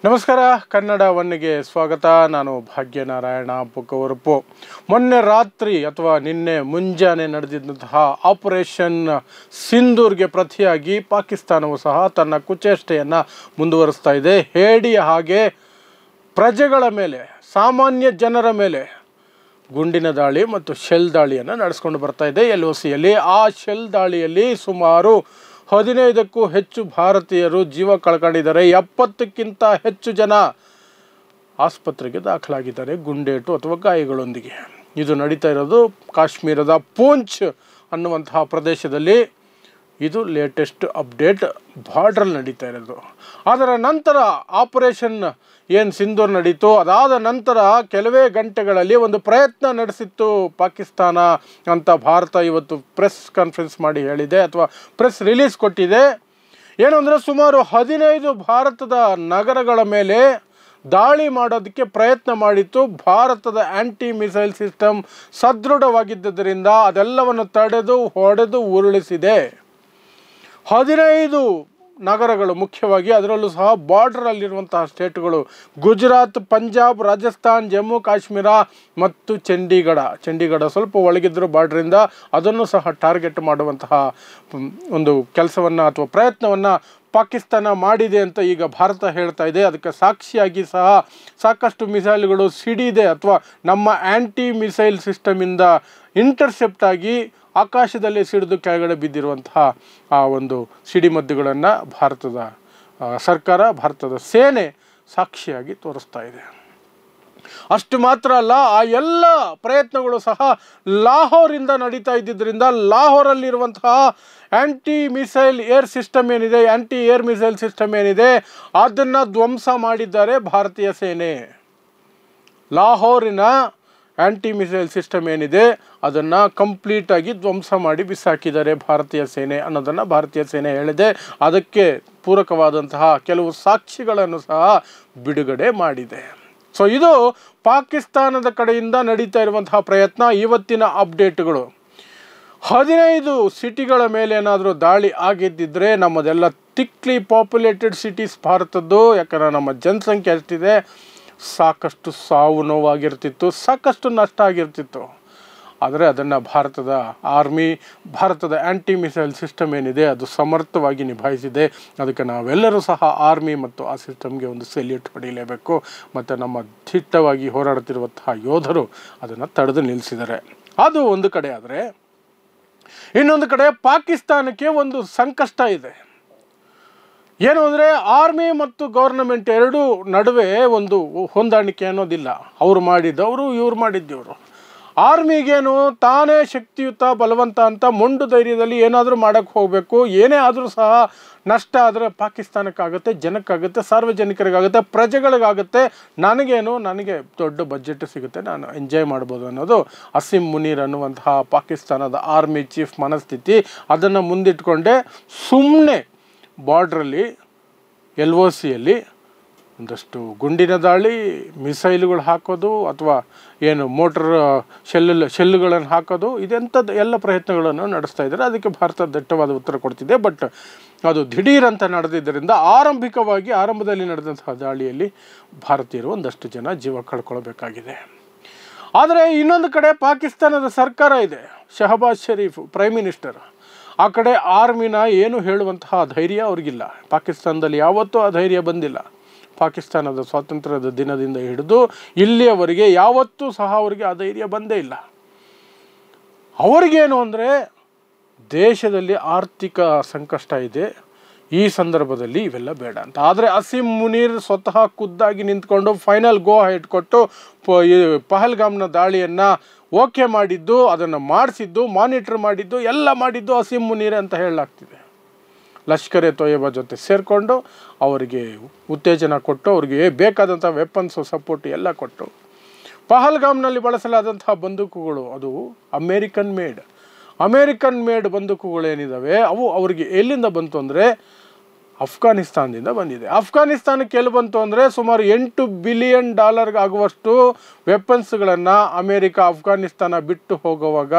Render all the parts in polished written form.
ನಮಸ್ಕಾರ, ಕನ್ನಡ ಒನ್ಗೆ ಸ್ವಾಗತ. ನಾನು ಭಾಗ್ಯನಾರಾಯಣ ಬುಕ್ಕವರಪು. ಮೊನ್ನೆ ರಾತ್ರಿ ಅಥವಾ ನಿನ್ನೆ ಮುಂಜಾನೆ ನಡೆದಿದ್ದಂತಹ ಆಪರೇಷನ್ ಸಿಂಧೂರ್ಗೆ ಪ್ರತಿಯಾಗಿ ಪಾಕಿಸ್ತಾನವು ಸಹ ತನ್ನ ಕುಚೇಷ್ಟೆಯನ್ನು ಮುಂದುವರಿಸ್ತಾ ಇದೆ. ಹೇಡಿಯ ಹಾಗೆ ಪ್ರಜೆಗಳ ಮೇಲೆ, ಸಾಮಾನ್ಯ ಜನರ ಮೇಲೆ ಗುಂಡಿನ ದಾಳಿ ಮತ್ತು ಶೆಲ್ ದಾಳಿಯನ್ನು ನಡೆಸ್ಕೊಂಡು ಬರ್ತಾ ಇದೆ LOCಯಲ್ಲಿ. ಆ ಶೆಲ್ ದಾಳಿಯಲ್ಲಿ ಸುಮಾರು 15ಕ್ಕೂ ಹೆಚ್ಚು ಭಾರತೀಯರು ಜೀವ ಕಳ್ಕೊಂಡಿದ್ದಾರೆ. 70ಕ್ಕಿಂತ ಹೆಚ್ಚು ಜನ ಆಸ್ಪತ್ರೆಗೆ ದಾಖಲಾಗಿದ್ದಾರೆ ಗುಂಡೇಟು ಅಥವಾ ಗಾಯಗಳೊಂದಿಗೆ. ಇದು ನಡೀತಾ ಇರೋದು ಕಾಶ್ಮೀರದ ಪೂಂಚ್ ಅನ್ನುವಂತಹ ಪ್ರದೇಶದಲ್ಲಿ. ಇದು ಲೇಟೆಸ್ಟ್ ಅಪ್ಡೇಟ್, ಬಾರ್ಡ್ರಲ್ಲಿ ನಡೀತಾ ಇರೋದು. ಅದರ ನಂತರ ಆಪರೇಷನ್ ಏನು ಸಿಂಧೂರ್ ನಡೀತು, ಅದಾದ ನಂತರ ಕೆಲವೇ ಗಂಟೆಗಳಲ್ಲಿ ಒಂದು ಪ್ರಯತ್ನ ನಡೆಸಿತ್ತು ಪಾಕಿಸ್ತಾನ ಅಂತ ಭಾರತ ಇವತ್ತು ಪ್ರೆಸ್ ಕಾನ್ಫರೆನ್ಸ್ ಮಾಡಿ ಹೇಳಿದೆ ಅಥವಾ ಪ್ರೆಸ್ ರಿಲೀಸ್ ಕೊಟ್ಟಿದೆ. ಏನು ಅಂದರೆ, ಸುಮಾರು 15 ಭಾರತದ ನಗರಗಳ ಮೇಲೆ ದಾಳಿ ಮಾಡೋದಕ್ಕೆ ಪ್ರಯತ್ನ ಮಾಡಿತ್ತು. ಭಾರತದ ಆ್ಯಂಟಿ ಮಿಸೈಲ್ ಸಿಸ್ಟಮ್ ಸದೃಢವಾಗಿದ್ದರಿಂದ ಅದೆಲ್ಲವನ್ನು ತಡೆದು ಹೊಡೆದು ಉರುಳಿಸಿದೆ. 15 ನಗರಗಳು, ಮುಖ್ಯವಾಗಿ ಅದರಲ್ಲೂ ಸಹ ಬಾರ್ಡ್ರಲ್ಲಿರುವಂತಹ ಸ್ಟೇಟ್ಗಳು ಗುಜರಾತ್, ಪಂಜಾಬ್, ರಾಜಸ್ಥಾನ್, ಜಮ್ಮು ಕಾಶ್ಮೀರ ಮತ್ತು ಚಂಡೀಗಢ ಸ್ವಲ್ಪ ಒಳಗಿದ್ದರೂ ಬಾರ್ಡ್ರಿಂದ ಅದನ್ನು ಸಹ ಟಾರ್ಗೆಟ್ ಮಾಡುವಂತಹ ಒಂದು ಕೆಲಸವನ್ನು ಅಥವಾ ಪ್ರಯತ್ನವನ್ನು ಪಾಕಿಸ್ತಾನ ಮಾಡಿದೆ ಅಂತ ಈಗ ಭಾರತ ಹೇಳ್ತಾ ಇದೆ. ಅದಕ್ಕೆ ಸಾಕ್ಷಿಯಾಗಿ ಸಹ ಸಾಕಷ್ಟು ಮಿಸೈಲ್ಗಳು ಸಿಡಿದೆ ಅಥವಾ ನಮ್ಮ ಆ್ಯಂಟಿ ಮಿಸೈಲ್ ಸಿಸ್ಟಮಿಂದ ಇಂಟರ್ಸೆಪ್ಟ್ ಆಗಿ ಆಕಾಶದಲ್ಲಿ ಸಿಡಿದು ಕೆಳಗಡೆ ಬಿದ್ದಿರುವಂತಹ ಆ ಒಂದು ಸಿಡಿಮದ್ದುಗಳನ್ನು ಭಾರತದ ಸರ್ಕಾರ, ಭಾರತದ ಸೇನೆ ಸಾಕ್ಷಿಯಾಗಿ ತೋರಿಸ್ತಾ ಇದೆ. ಅಷ್ಟು ಮಾತ್ರ ಅಲ್ಲ, ಆ ಎಲ್ಲ ಪ್ರಯತ್ನಗಳು ಸಹ ಲಾಹೋರಿಂದ ನಡೀತಾ ಇದ್ದಿದ್ದರಿಂದ ಲಾಹೋರಲ್ಲಿರುವಂತಹ ಆ್ಯಂಟಿ ಏರ್ ಮಿಸೈಲ್ ಸಿಸ್ಟಮ್ ಏನಿದೆ ಅದನ್ನು ಧ್ವಂಸ ಮಾಡಿದ್ದಾರೆ ಭಾರತೀಯ ಸೇನೆ. ಲಾಹೋರಿನ ಆ್ಯಂಟಿ ಮಿಸೈಲ್ ಸಿಸ್ಟಮ್ ಏನಿದೆ ಅದನ್ನು ಕಂಪ್ಲೀಟಾಗಿ ಧ್ವಂಸ ಮಾಡಿ ಬಿಸಾಕಿದ್ದಾರೆ ಭಾರತೀಯ ಸೇನೆ ಅನ್ನೋದನ್ನು ಭಾರತೀಯ ಸೇನೆ ಹೇಳಿದೆ. ಅದಕ್ಕೆ ಪೂರಕವಾದಂತಹ ಕೆಲವು ಸಾಕ್ಷಿಗಳನ್ನು ಸಹ ಬಿಡುಗಡೆ ಮಾಡಿದೆ. ಸೊ ಇದು ಪಾಕಿಸ್ತಾನದ ಕಡೆಯಿಂದ ನಡೀತಾ ಇರುವಂತಹ ಪ್ರಯತ್ನ. ಇವತ್ತಿನ ಅಪ್ಡೇಟ್ಗಳು, 15 ಸಿಟಿಗಳ ಮೇಲೆ ಏನಾದರೂ ದಾಳಿ ಆಗಿದ್ದಿದ್ರೆ, ನಮ್ಮದೆಲ್ಲ ಥಿಕ್ಲಿ ಪಾಪ್ಯುಲೇಟೆಡ್ ಸಿಟೀಸ್ ಭಾರತದ್ದು, ಯಾಕಂದರೆ ನಮ್ಮ ಜನಸಂಖ್ಯೆ ಅಷ್ಟಿದೆ, ಸಾಕಷ್ಟು ಸಾವು ನೋವಾಗಿರ್ತಿತ್ತು, ಸಾಕಷ್ಟು ನಷ್ಟ ಆಗಿರ್ತಿತ್ತು. ಆದರೆ ಅದನ್ನು ಭಾರತದ ಆರ್ಮಿ, ಭಾರತದ ಆ್ಯಂಟಿ ಮಿಸೈಲ್ ಸಿಸ್ಟಮ್ ಏನಿದೆ ಅದು ಸಮರ್ಥವಾಗಿ ನಿಭಾಯಿಸಿದೆ. ಅದಕ್ಕೆ ನಾವೆಲ್ಲರೂ ಸಹ ಆರ್ಮಿ ಮತ್ತು ಆ ಸಿಸ್ಟಮ್ಗೆ ಒಂದು ಸೆಲ್ಯೂಟ್ ಹೊಡಿಲೇಬೇಕು. ಮತ್ತು ನಮ್ಮ ದಿಟ್ಟವಾಗಿ ಹೋರಾಡ್ತಿರುವಂತಹ ಯೋಧರು ಅದನ್ನು ತಡೆದು ನಿಲ್ಲಿಸಿದ್ದಾರೆ. ಅದು ಒಂದು ಕಡೆ. ಆದರೆ ಇನ್ನೊಂದು ಕಡೆ ಪಾಕಿಸ್ತಾನಕ್ಕೆ ಒಂದು ಸಂಕಷ್ಟ ಇದೆ. ಏನು ಅಂದರೆ, ಆರ್ಮಿ ಮತ್ತು ಗೌರ್ನಮೆಂಟ್ ಎರಡೂ ನಡುವೆ ಒಂದು ಹೊಂದಾಣಿಕೆ ಅನ್ನೋದಿಲ್ಲ. ಅವರು ಮಾಡಿದ್ದವರು, ಇವ್ರು ಮಾಡಿದ್ದವರು. ಆರ್ಮಿಗೇನು ತಾನೇ ಶಕ್ತಿಯುತ, ಬಲವಂತ ಅಂತ ಮೊಂಡು ಧೈರ್ಯದಲ್ಲಿ ಏನಾದರೂ ಮಾಡೋಕ್ಕೆ ಹೋಗಬೇಕು. ಏನೇ ಆದರೂ ಸಹ ನಷ್ಟ ಆದರೆ ಪಾಕಿಸ್ತಾನಕ್ಕಾಗುತ್ತೆ, ಜನಕ್ಕಾಗುತ್ತೆ, ಸಾರ್ವಜನಿಕರಿಗಾಗುತ್ತೆ, ಪ್ರಜೆಗಳಿಗಾಗುತ್ತೆ. ನನಗೆ ದೊಡ್ಡ ಬಜೆಟ್ ಸಿಗುತ್ತೆ, ನಾನು ಎಂಜಾಯ್ ಮಾಡ್ಬೋದು ಅನ್ನೋದು ಅಸೀಂ ಮುನೀರ್ ಅನ್ನುವಂತಹ ಪಾಕಿಸ್ತಾನದ ಆರ್ಮಿ ಚೀಫ್ ಮನಸ್ಥಿತಿ. ಅದನ್ನು ಮುಂದಿಟ್ಕೊಂಡೆ ಸುಮ್ಮನೆ ಬಾರ್ಡ್ರಲ್ಲಿ LOCಯಲ್ಲಿ ಒಂದಷ್ಟು ಗುಂಡಿನ ದಾಳಿ, ಮಿಸೈಲ್ಗಳು ಹಾಕೋದು ಅಥವಾ ಏನು ಮೋಟರ್ ಶೆಲ್ಲುಗಳನ್ನು ಹಾಕೋದು, ಇದೆಂಥದ್ದು ಎಲ್ಲ ಪ್ರಯತ್ನಗಳನ್ನು ನಡೆಸ್ತಾ ಇದ್ದಾರೆ. ಅದಕ್ಕೆ ಭಾರತ ದಟ್ಟವಾದ ಉತ್ತರ ಕೊಡ್ತಿದೆ. ಬಟ್ ಅದು ದಿಢೀರಂತ ನಡೆದಿದ್ದರಿಂದ ಆರಂಭದಲ್ಲಿ ನಡೆದಂತಹ ದಾಳಿಯಲ್ಲಿ ಭಾರತೀಯರು ಒಂದಷ್ಟು ಜನ ಜೀವ ಕಳ್ಕೊಳ್ಬೇಕಾಗಿದೆ. ಆದರೆ ಇನ್ನೊಂದು ಕಡೆ ಪಾಕಿಸ್ತಾನದ ಸರ್ಕಾರ ಇದೆ, ಶಹಬಾಜ್ ಶರೀಫ್ ಪ್ರೈಮ್ ಮಿನಿಸ್ಟರ್. ಆ ಕಡೆ ಆರ್ಮಿನ ಏನು ಹೇಳುವಂತಹ ಧೈರ್ಯ ಅವ್ರಿಗಿಲ್ಲ. ಪಾಕಿಸ್ತಾನದಲ್ಲಿ ಯಾವತ್ತೂ ಆ ಧೈರ್ಯ ಬಂದಿಲ್ಲ. ಪಾಕಿಸ್ತಾನದ ಸ್ವಾತಂತ್ರ್ಯದ ದಿನದಿಂದ ಹಿಡಿದು ಇಲ್ಲಿಯವರೆಗೆ ಯಾವತ್ತೂ ಸಹ ಅವರಿಗೆ ಆ ಧೈರ್ಯ ಬಂದೇ ಇಲ್ಲ. ಅವರಿಗೇನು ಅಂದರೆ, ದೇಶದಲ್ಲಿ ಆರ್ಥಿಕ ಸಂಕಷ್ಟ ಇದೆ, ಈ ಸಂದರ್ಭದಲ್ಲಿ ಇವೆಲ್ಲ ಬೇಡ ಅಂತ. ಆದರೆ ಅಸೀಂ ಮುನೀರ್ ಸ್ವತಃ ಖುದ್ದಾಗಿ ನಿಂತ್ಕೊಂಡು ಫೈನಲ್ ಗೋ ಹೆಡ್ ಕೊಟ್ಟು ಪಹಲ್ಗಾಮ್ನ ದಾಳಿಯನ್ನು ಓಕೆ ಮಾಡಿದ್ದು, ಅದನ್ನು ಮಾಡಿಸಿದ್ದು, ಮಾನಿಟರ್ ಮಾಡಿದ್ದು, ಎಲ್ಲ ಮಾಡಿದ್ದು ಅಸೀಂ ಮುನೀರ್ ಅಂತ ಹೇಳಲಾಗ್ತಿದೆ. ಲಷ್ಕರ್ ಎ ತೊಯ್ಯಬಾ ಜೊತೆ ಸೇರಿಕೊಂಡು ಅವರಿಗೆ ಉತ್ತೇಜನ ಕೊಟ್ಟು, ಅವರಿಗೆ ಬೇಕಾದಂಥ ವೆಪನ್ಸು ಸಪೋರ್ಟ್ ಎಲ್ಲ ಕೊಟ್ಟು, ಪಹಲ್ಗಾಮ್ನಲ್ಲಿ ಬಳಸಲಾದಂತಹ ಬಂದೂಕುಗಳು ಅದು ಅಮೇರಿಕನ್ ಮೇಡ್ ಬಂದೂಕುಗಳೇನಿದ್ದಾವೆ ಅವು ಅವರಿಗೆ ಎಲ್ಲಿಂದ ಬಂತು ಅಂದರೆ ಅಫ್ಘಾನಿಸ್ತಾನದಿಂದ ಬಂದಿದೆ. ಅಫ್ಘಾನಿಸ್ತಾನಕ್ಕೆ ಎಲ್ಲಿ ಬಂತು ಅಂದರೆ, ಸುಮಾರು $8 ಬಿಲಿಯನ್ ಆಗುವಷ್ಟು ವೆಪನ್ಸ್ಗಳನ್ನು ಅಮೇರಿಕ ಅಫ್ಘಾನಿಸ್ತಾನ ಬಿಟ್ಟು ಹೋಗುವಾಗ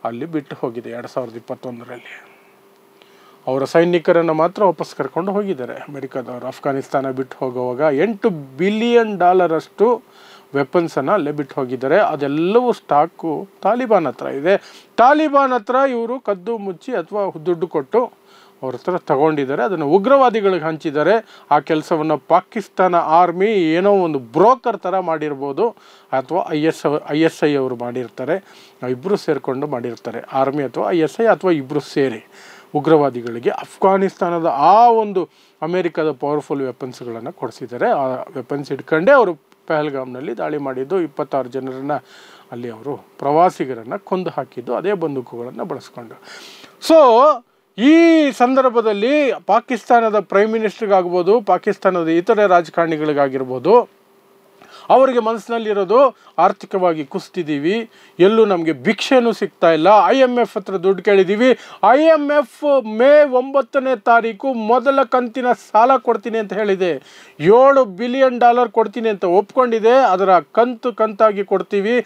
ಅಲ್ಲಿ ಬಿಟ್ಟು ಹೋಗಿದೆ 2021ರಲ್ಲಿ. ಅವರ ಸೈನಿಕರನ್ನು ಮಾತ್ರ ವಾಪಸ್ ಕರ್ಕೊಂಡು ಹೋಗಿದ್ದಾರೆ ಅಮೆರಿಕದವರು. ಅಫ್ಘಾನಿಸ್ತಾನ ಬಿಟ್ಟು ಹೋಗುವಾಗ $8 ಬಿಲಿಯನ್ ಅಷ್ಟು ವೆಪನ್ಸನ್ನು ಅಲ್ಲೇ ಬಿಟ್ಟು ಹೋಗಿದ್ದಾರೆ. ಅದೆಲ್ಲವೂ ಸ್ಟಾಕು ತಾಲಿಬಾನ್ ಹತ್ರ ಇದೆ. ತಾಲಿಬಾನ್ ಹತ್ರ ಇವರು ಕದ್ದು ಮುಚ್ಚಿ ಅಥವಾ ದುಡ್ಡು ಕೊಟ್ಟು ಅವ್ರ ಹತ್ರ ತಗೊಂಡಿದ್ದಾರೆ. ಅದನ್ನು ಉಗ್ರವಾದಿಗಳಿಗೆ ಹಂಚಿದ್ದಾರೆ. ಆ ಕೆಲಸವನ್ನು ಪಾಕಿಸ್ತಾನ ಆರ್ಮಿ ಏನೋ ಒಂದು ಬ್ರೋಕರ್ ಥರ ಮಾಡಿರ್ಬೋದು, ಅಥವಾ ISI ಅವರು ಮಾಡಿರ್ತಾರೆ. ಇಬ್ಬರು ಸೇರಿಕೊಂಡು ಮಾಡಿರ್ತಾರೆ, ಆರ್ಮಿ ಅಥವಾ ISI ಅಥವಾ ಇಬ್ಬರು ಸೇರಿ ಉಗ್ರವಾದಿಗಳಿಗೆ ಅಫ್ಘಾನಿಸ್ತಾನದ ಆ ಒಂದು ಅಮೇರಿಕಾದ ಪವರ್ಫುಲ್ ವೆಪನ್ಸ್ಗಳನ್ನು ಕೊಡಿಸಿದ್ದಾರೆ. ಆ ವೆಪನ್ಸ್ ಇಟ್ಕೊಂಡೇ ಅವರು ಪಹಲ್ಗಾಮ್ನಲ್ಲಿ ದಾಳಿ ಮಾಡಿದ್ದು. 26 ಜನರನ್ನು ಅಲ್ಲಿ ಅವರು ಪ್ರವಾಸಿಗರನ್ನು ಕೊಂದು ಹಾಕಿದ್ದು ಅದೇ ಬಂದೂಕುಗಳನ್ನು ಬಳಸ್ಕೊಂಡು. ಸೊ ಈ ಸಂದರ್ಭದಲ್ಲಿ ಪಾಕಿಸ್ತಾನದ ಪ್ರೈಮ್ ಮಿನಿಸ್ಟರ್ಗಾಗ್ಬೋದು, ಪಾಕಿಸ್ತಾನದ ಇತರೆ ರಾಜಕಾರಣಿಗಳಿಗಾಗಿರ್ಬೋದು, ಅವರಿಗೆ ಮನಸ್ಸಿನಲ್ಲಿರೋದು ಆರ್ಥಿಕವಾಗಿ ಕುಸಿತಿದ್ದೀವಿ, ಎಲ್ಲೂ ನಮಗೆ ಭಿಕ್ಷೆನೂ ಸಿಗ್ತಾ ಇಲ್ಲ, IMF ಹತ್ರ ದುಡ್ಡು ಕೇಳಿದ್ದೀವಿ, IMF ಮೇ 9ನೇ ತಾರೀಕು ಮೊದಲ ಕಂತಿನ ಸಾಲ ಕೊಡ್ತೀನಿ ಅಂತ ಹೇಳಿದೆ. $7 ಬಿಲಿಯನ್ ಕೊಡ್ತೀನಿ ಅಂತ ಒಪ್ಕೊಂಡಿದೆ. ಅದರ ಕಂತಾಗಿ ಕೊಡ್ತೀವಿ.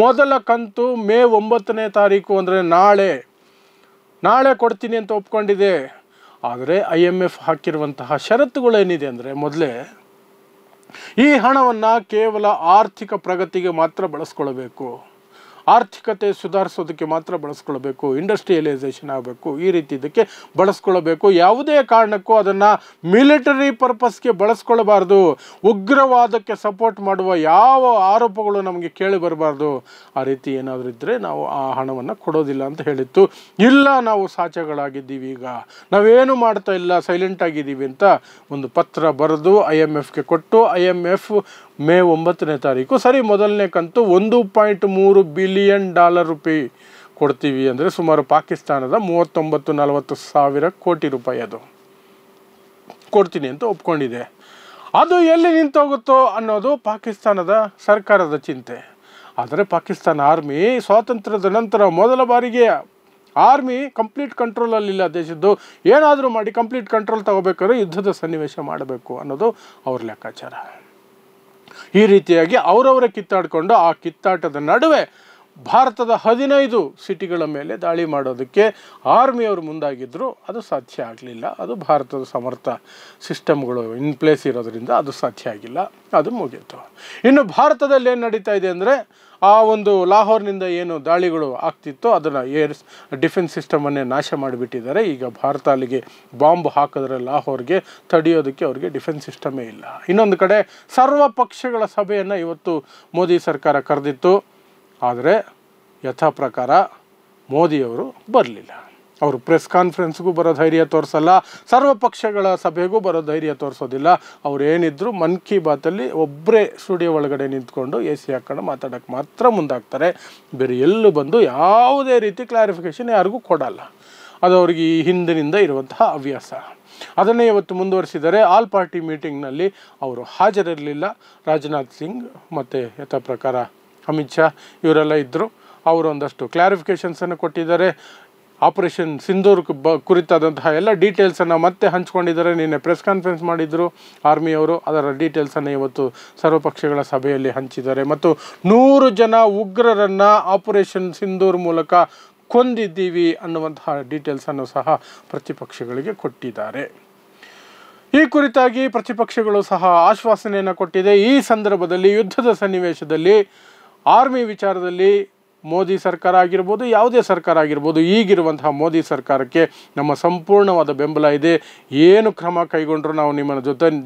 ಮೊದಲ ಕಂತು ಮೇ 9ನೇ ತಾರೀಕು ಅಂದರೆ ನಾಳೆ ಕೊಡ್ತೀನಿ ಅಂತ ಒಪ್ಕೊಂಡಿದೆ. ಆದರೆ IMF ಹಾಕಿರುವಂತಹ ಷರತ್ತುಗಳೇನಿದೆ ಅಂದರೆ, ಮೊದಲೇ ಈ ಹಣವನ್ನು ಕೇವಲ ಆರ್ಥಿಕ ಪ್ರಗತಿಗೆ ಮಾತ್ರ ಬಳಸ್ಕೊಳ್ಬೇಕು, ಆರ್ಥಿಕತೆ ಸುಧಾರಿಸೋದಕ್ಕೆ ಮಾತ್ರ ಬಳಸ್ಕೊಳ್ಬೇಕು, ಇಂಡಸ್ಟ್ರಿಯಲೈಸೇಷನ್ ಆಗಬೇಕು, ಈ ರೀತಿ ಇದಕ್ಕೆ ಬಳಸ್ಕೊಳ್ಬೇಕು. ಯಾವುದೇ ಕಾರಣಕ್ಕೂ ಅದನ್ನು ಮಿಲಿಟರಿ ಪರ್ಪಸ್ಗೆ ಬಳಸ್ಕೊಳ್ಬಾರ್ದು. ಉಗ್ರವಾದಕ್ಕೆ ಸಪೋರ್ಟ್ ಮಾಡುವ ಯಾವ ಆರೋಪಗಳು ನಮಗೆ ಕೇಳಿ ಬರಬಾರ್ದು. ಆ ರೀತಿ ಏನಾದರೂ ಇದ್ದರೆ ನಾವು ಆ ಹಣವನ್ನು ಕೊಡೋದಿಲ್ಲ ಅಂತ ಹೇಳಿತ್ತು. ಇಲ್ಲ, ನಾವು ಸಾಚಗಳಾಗಿದ್ದೀವಿ, ಈಗ ನಾವೇನು ಮಾಡ್ತಾ ಇಲ್ಲ, ಸೈಲೆಂಟ್ ಆಗಿದ್ದೀವಿ ಅಂತ ಒಂದು ಪತ್ರ ಬರೆದು IMFಗೆ ಕೊಟ್ಟು, IMF ಮೇ 9ನೇ ತಾರೀಕು ಸರಿ ಮೊದಲನೇ ಕಂತು $1.3 ಬಿಲಿಯನ್ ಕೊಡ್ತೀವಿ ಅಂದರೆ ಸುಮಾರು ಪಾಕಿಸ್ತಾನದ 39-40 ಸಾವಿರ ಕೋಟಿ ರೂಪಾಯಿ ಅದು ಕೊಡ್ತೀನಿ ಅಂತ ಒಪ್ಕೊಂಡಿದೆ. ಅದು ಎಲ್ಲಿ ನಿಂತೋಗುತ್ತೋ ಅನ್ನೋದು ಪಾಕಿಸ್ತಾನದ ಸರ್ಕಾರದ ಚಿಂತೆ. ಆದರೆ ಪಾಕಿಸ್ತಾನ ಆರ್ಮಿ ಸ್ವಾತಂತ್ರ್ಯದ ನಂತರ ಮೊದಲ ಬಾರಿಗೆ ಆರ್ಮಿ ಕಂಪ್ಲೀಟ್ ಕಂಟ್ರೋಲಲ್ಲಿಲ್ಲ ದೇಶದ್ದು. ಏನಾದರೂ ಮಾಡಿ ಕಂಪ್ಲೀಟ್ ಕಂಟ್ರೋಲ್ ತಗೋಬೇಕಾದ್ರೆ ಯುದ್ಧದ ಸನ್ನಿವೇಶ ಮಾಡಬೇಕು ಅನ್ನೋದು ಅವ್ರ ಲೆಕ್ಕಾಚಾರ. ಈ ರೀತಿಯಾಗಿ ಅವರವರೇ ಕಿತ್ತಾಡಿಕೊಂಡು ಆ ಕಿತ್ತಾಟದ ನಡುವೆ ಭಾರತದ 15 ಸಿಟಿಗಳ ಮೇಲೆ ದಾಳಿ ಮಾಡೋದಕ್ಕೆ ಆರ್ಮಿಯವರು ಮುಂದಾಗಿದ್ದರು. ಅದು ಸಾಧ್ಯ ಆಗಲಿಲ್ಲ. ಅದು ಭಾರತದ ಸಮರ್ಥ ಸಿಸ್ಟಮ್ಗಳು ಇನ್ ಪ್ಲೇಸ್ ಇರೋದರಿಂದ ಅದು ಸಾಧ್ಯ ಆಗಿಲ್ಲ. ಅದು ಮುಗೀತು. ಇನ್ನು ಭಾರತದಲ್ಲಿ ಏನು ನಡೀತಾ ಇದೆ ಅಂದರೆ, ಆ ಒಂದು ಲಾಹೋರ್ನಿಂದ ಏನು ದಾಳಿಗಳು ಆಗ್ತಿತ್ತೋ ಅದನ್ನು ಡಿಫೆನ್ಸ್ ಸಿಸ್ಟಮನ್ನೇ ನಾಶ ಮಾಡಿಬಿಟ್ಟಿದ್ದಾರೆ. ಈಗ ಭಾರತ ಅಲ್ಲಿಗೆ ಬಾಂಬ್ ಹಾಕಿದ್ರೆ ಲಾಹೋರ್ಗೆ ತಡೆಯೋದಕ್ಕೆ ಅವ್ರಿಗೆ ಡಿಫೆನ್ಸ್ ಸಿಸ್ಟಮೇ ಇಲ್ಲ. ಇನ್ನೊಂದು ಕಡೆ ಸರ್ವ ಪಕ್ಷಗಳ ಸಭೆಯನ್ನು ಇವತ್ತು ಮೋದಿ ಸರ್ಕಾರ ಕರೆದಿತ್ತು. ಆದರೆ ಯಥಾ ಪ್ರಕಾರ ಮೋದಿಯವರು ಬರಲಿಲ್ಲ. ಅವರು ಪ್ರೆಸ್ ಕಾನ್ಫರೆನ್ಸ್ಗೂ ಬರೋ ಧೈರ್ಯ ತೋರಿಸಲ್ಲ, ಸರ್ವಪಕ್ಷಗಳ ಸಭೆಗೂ ಬರೋ ಧೈರ್ಯ ತೋರಿಸೋದಿಲ್ಲ. ಅವ್ರು ಏನಿದ್ರು ಮನ್ ಕಿ ಬಾತಲ್ಲಿ ಒಬ್ಬರೇ ಸ್ಟುಡಿಯೋ ಒಳಗಡೆ ನಿಂತ್ಕೊಂಡು AC ಹಾಕೊಂಡು ಮಾತಾಡೋಕ್ಕೆ ಮಾತ್ರ ಮುಂದಾಗ್ತಾರೆ. ಬೇರೆ ಎಲ್ಲೂ ಬಂದು ಯಾವುದೇ ರೀತಿ ಕ್ಲಾರಿಫಿಕೇಷನ್ ಯಾರಿಗೂ ಕೊಡಲ್ಲ. ಅದು ಅವ್ರಿಗೆ ಈ ಹಿಂದಿನಿಂದ ಇರುವಂತಹ ಹವ್ಯಾಸ. ಅದನ್ನೇ ಇವತ್ತು ಮುಂದುವರಿಸಿದರೆ. ಆಲ್ ಪಾರ್ಟಿ ಮೀಟಿಂಗ್ನಲ್ಲಿ ಅವರು ಹಾಜರಿರಲಿಲ್ಲ. ರಾಜನಾಥ್ ಸಿಂಗ್ ಮತ್ತು ಯಥಾ ಪ್ರಕಾರ ಅಮಿತ್ ಶಾ ಇವರೆಲ್ಲ ಇದ್ದರು. ಅವರು ಒಂದಷ್ಟು ಕ್ಲಾರಿಫಿಕೇಷನ್ಸನ್ನು ಕೊಟ್ಟಿದ್ದಾರೆ. ಆಪರೇಷನ್ ಸಿಂಧೂರ್ ಕುರಿತಾದಂತಹ ಎಲ್ಲ ಡೀಟೇಲ್ಸನ್ನು ಮತ್ತೆ ಹಂಚ್ಕೊಂಡಿದ್ದಾರೆ. ನಿನ್ನೆ ಪ್ರೆಸ್ ಕಾನ್ಫರೆನ್ಸ್ ಮಾಡಿದರು ಆರ್ಮಿಯವರು. ಅದರ ಡೀಟೇಲ್ಸನ್ನು ಇವತ್ತು ಸರ್ವಪಕ್ಷಗಳ ಸಭೆಯಲ್ಲಿ ಹಂಚಿದ್ದಾರೆ. ಮತ್ತು 100 ಜನ ಉಗ್ರರನ್ನು ಆಪರೇಷನ್ ಸಿಂಧೂರ್ ಮೂಲಕ ಕೊಂದಿದ್ದೀವಿ ಅನ್ನುವಂತಹ ಡೀಟೇಲ್ಸನ್ನು ಸಹ ಪ್ರತಿಪಕ್ಷಗಳಿಗೆ ಕೊಟ್ಟಿದ್ದಾರೆ. ಈ ಕುರಿತಾಗಿ ಪ್ರತಿಪಕ್ಷಗಳು ಸಹ ಆಶ್ವಾಸನೆಯನ್ನು ಕೊಟ್ಟಿದೆ. ಈ ಸಂದರ್ಭದಲ್ಲಿ ಯುದ್ಧದ ಸನ್ನಿವೇಶದಲ್ಲಿ ಆರ್ಮಿ ವಿಚಾರದಲ್ಲಿ ಮೋದಿ ಸರ್ಕಾರ ಆಗಿರ್ಬೋದು, ಯಾವುದೇ ಸರ್ಕಾರ ಆಗಿರ್ಬೋದು, ಈಗಿರುವಂತಹ ಮೋದಿ ಸರ್ಕಾರಕ್ಕೆ ನಮ್ಮ ಸಂಪೂರ್ಣವಾದ ಬೆಂಬಲ ಇದೆ. ಏನು ಕ್ರಮ ಕೈಗೊಂಡ್ರೂ ನಾವು ನಿಮ್ಮ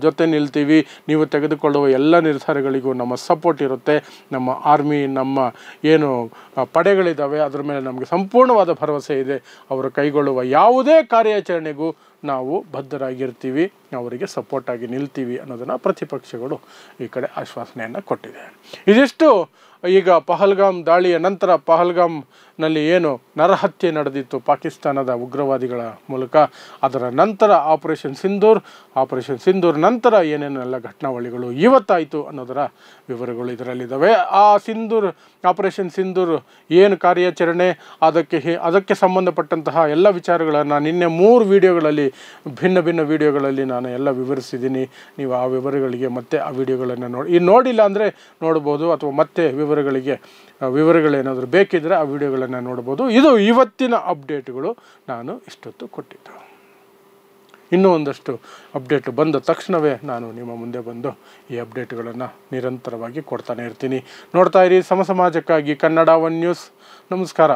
ಜೊತೆ ನಿಲ್ತೀವಿ. ನೀವು ತೆಗೆದುಕೊಳ್ಳುವ ಎಲ್ಲ ನಿರ್ಧಾರಗಳಿಗೂ ನಮ್ಮ ಸಪೋರ್ಟ್ ಇರುತ್ತೆ. ನಮ್ಮ ಆರ್ಮಿ, ನಮ್ಮ ಏನು ಪಡೆಗಳಿದ್ದಾವೆ ಅದರ ಮೇಲೆ ನಮಗೆ ಸಂಪೂರ್ಣವಾದ ಭರವಸೆ ಇದೆ. ಅವರು ಕೈಗೊಳ್ಳುವ ಯಾವುದೇ ಕಾರ್ಯಾಚರಣೆಗೂ ನಾವು ಬದ್ಧರಾಗಿರ್ತೀವಿ, ಅವರಿಗೆ ಸಪೋರ್ಟಾಗಿ ನಿಲ್ತೀವಿ ಅನ್ನೋದನ್ನು ಪ್ರತಿಪಕ್ಷಗಳು ಈ ಕಡೆ ಆಶ್ವಾಸನೆಯನ್ನು ಕೊಟ್ಟಿದೆ. ಇದಿಷ್ಟು ಈಗ ಪಹಲ್ಗಾಮ್ ದಾಳಿಯ ನಂತರ, ಪಹಲ್ಗಾಮ್ನಲ್ಲಿ ಏನು ನರಹತ್ಯೆ ನಡೆದಿತ್ತು ಪಾಕಿಸ್ತಾನದ ಉಗ್ರವಾದಿಗಳ ಮೂಲಕ, ಅದರ ನಂತರ ಆಪರೇಷನ್ ಸಿಂಧೂರ್ ನಂತರ ಏನೇನೆಲ್ಲ ಘಟನಾವಳಿಗಳು ಇವತ್ತಾಯಿತು ಅನ್ನೋದರ ವಿವರಗಳು ಇದರಲ್ಲಿದ್ದಾವೆ. ಆ ಆಪರೇಷನ್ ಸಿಂಧೂರ್ ಏನು ಕಾರ್ಯಾಚರಣೆ, ಅದಕ್ಕೆ ಸಂಬಂಧಪಟ್ಟಂತಹ ಎಲ್ಲ ವಿಚಾರಗಳನ್ನು ನಿನ್ನೆ 3 ವಿಡಿಯೋಗಳಲ್ಲಿ, ಭಿನ್ನ ವಿಡಿಯೋಗಳಲ್ಲಿ ನಾನು ಎಲ್ಲ ವಿವರಿಸಿದ್ದೀನಿ. ನೀವು ಆ ವಿವರಗಳಿಗೆ ಮತ್ತೆ ಆ ವಿಡಿಯೋಗಳನ್ನು ನೋಡಿಲ್ಲ ಅಂದರೆ ನೋಡ್ಬೋದು, ಅಥವಾ ಮತ್ತೆ ವಿವರಗಳೇನಾದರೂ ಬೇಕಿದ್ದರೆ ಆ ವಿಡಿಯೋಗಳನ್ನು ನೋಡ್ಬೋದು. ಇದು ಇವತ್ತಿನ ಅಪ್ಡೇಟ್ಗಳು ನಾನು ಇಷ್ಟೊತ್ತು ಕೊಟ್ಟಿದ್ದು. ಇನ್ನೂ ಒಂದಷ್ಟು ಅಪ್ಡೇಟ್ ಬಂದ ತಕ್ಷಣವೇ ನಾನು ನಿಮ್ಮ ಮುಂದೆ ಬಂದು ಈ ಅಪ್ಡೇಟ್ಗಳನ್ನು ನಿರಂತರವಾಗಿ ಕೊಡ್ತಾನೆ ಇರ್ತೀನಿ. ನೋಡ್ತಾ ಇರಿ ಸಮಾಜಕ್ಕಾಗಿ ಕನ್ನಡ 1 ನ್ಯೂಸ್. ನಮಸ್ಕಾರ.